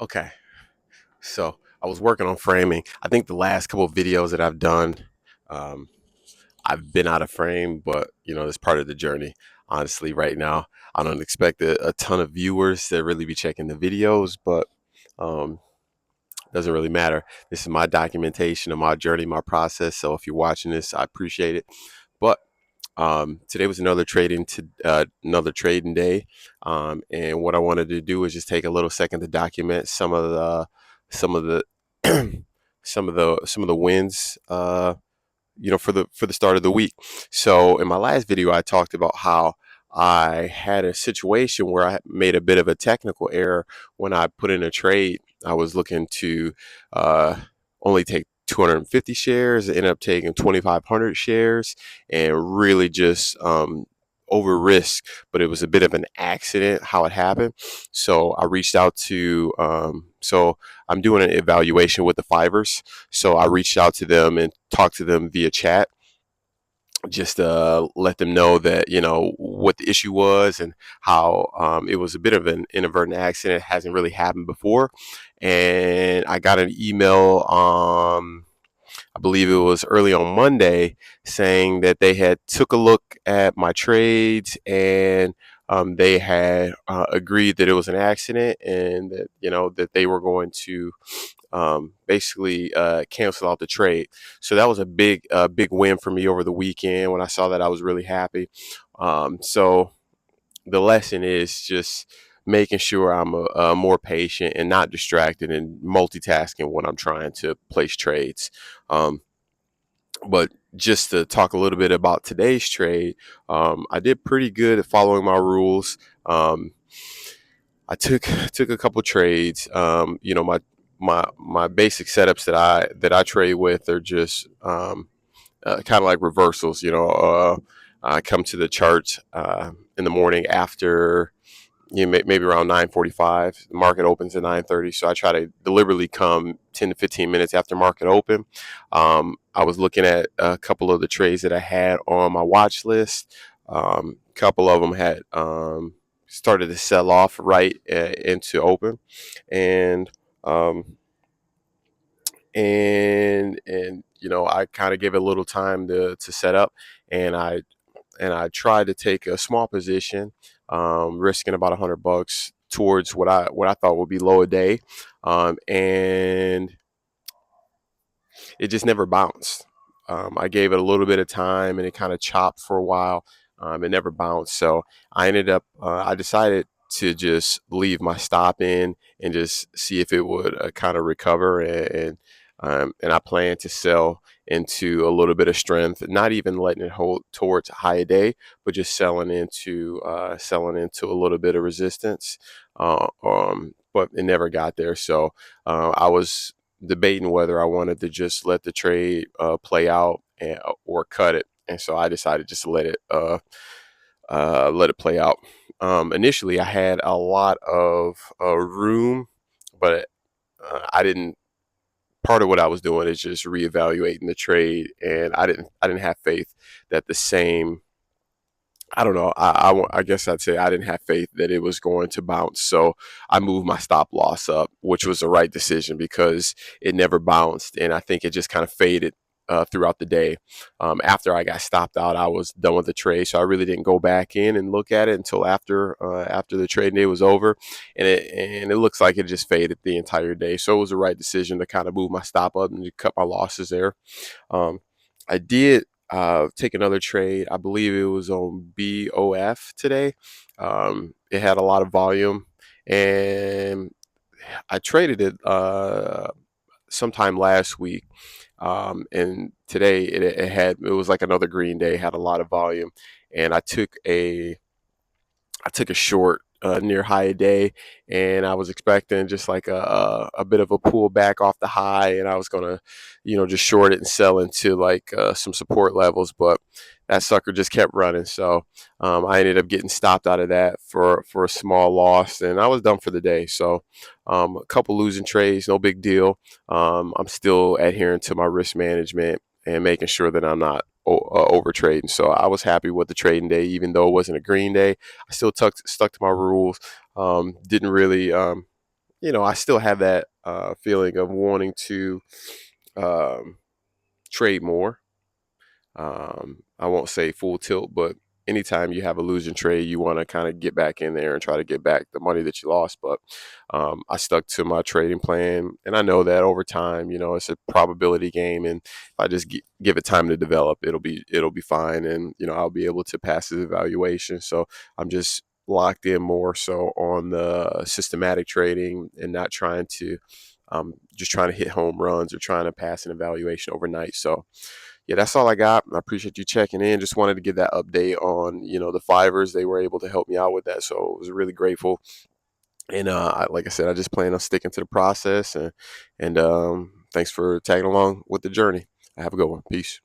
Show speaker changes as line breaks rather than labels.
Okay, so I was working on framing. I think the last couple of videos that I've done, um, I've been out of frame, but that's part of the journey. Honestly, right now, I don't expect a ton of viewers to really be checking the videos, but um, doesn't really matter. This is my documentation of my journey, my process. So if you're watching this, I appreciate it. But today was another trading day, and what I wanted to do is just take a little second to document some of the some of the wins. For the start of the week. So in my last video, I talked about how I had a situation where I made a bit of a technical error when I put in a trade. I was looking to uh, only take 250 shares, ended up taking 2,500 shares, and really just over risk. But it was a bit of an accident how it happened. So I reached out to so I'm doing an evaluation with the Fivers. So I reached out to them and talked to them via chat, just let them know that what the issue was and how it was a bit of an inadvertent accident. It hasn't really happened before, and I got an email. I believe it was early on Monday, saying that they had took a look at my trades and they had agreed that it was an accident and that that they were going to basically cancel out the trade. So that was a big win for me over the weekend. When I saw that, I was really happy. So the lesson is just making sure I'm more patient and not distracted and multitasking when I'm trying to place trades. Um, but just to talk a little bit about today's trade, I did pretty good at following my rules. Um, I took a couple trades. My basic setups that I trade with are just kind of like reversals. I come to the chart in the morning after maybe around 9:45. The market opens at 9:30, so I try to deliberately come 10 to 15 minutes after market open. I was looking at a couple of the trades that I had on my watch list. A couple of them had started to sell off right into open, and um, I kind of gave it a little time to set up, and I tried to take a small position, risking about $100 towards what I thought would be low a day, and it just never bounced. I gave it a little bit of time, and it kind of chopped for a while. It never bounced, so I decided to just leave my stop in and just see if it would kind of recover, and I plan to sell into a little bit of strength, not even letting it hold towards a high day, but just selling into a little bit of resistance. But it never got there, so I was debating whether I wanted to just let the trade play out or cut it, and so I decided just to let it play out. Initially, I had a lot of room, but I didn't. Part of what I was doing is just reevaluating the trade, and I didn't have faith that the same. I don't know. I guess I'd say I didn't have faith that it was going to bounce. So I moved my stop loss up, which was the right decision because it never bounced. And I think it just kind of faded throughout the day. After I got stopped out, I was done with the trade. So I really didn't go back in and look at it until after the trade day was over. And it looks like it just faded the entire day. So it was the right decision to kind of move my stop up and to cut my losses there. Um, I did take another trade. I believe it was on BOF today. It had a lot of volume, and I traded it sometime last week. And today it was like another green day. Had a lot of volume, and I took a short near high day, and I was expecting just like a bit of a pullback off the high, and I was gonna, just short it and sell into like some support levels, but that sucker just kept running. So I ended up getting stopped out of that for a small loss, and I was done for the day. So a couple losing trades, no big deal. I'm still adhering to my risk management and making sure that I'm not over trading. So I was happy with the trading day, even though it wasn't a green day. I still stuck to my rules. Didn't really I still have that feeling of wanting to um, trade more. I won't say full tilt, but anytime you have a losing trade, you want to kind of get back in there and try to get back the money that you lost. But I stuck to my trading plan, and I know that over time, it's a probability game, and if I just give it time to develop, it'll be fine, and I'll be able to pass the evaluation. So I'm just locked in more so on the systematic trading and not trying to just trying to hit home runs or trying to pass an evaluation overnight. So yeah, that's all I got. I appreciate you checking in. Just wanted to get that update on, the Fivers. They were able to help me out with that, so I was really grateful. And like I said, I just plan on sticking to the process. And thanks for tagging along with the journey. Have a good one. Peace.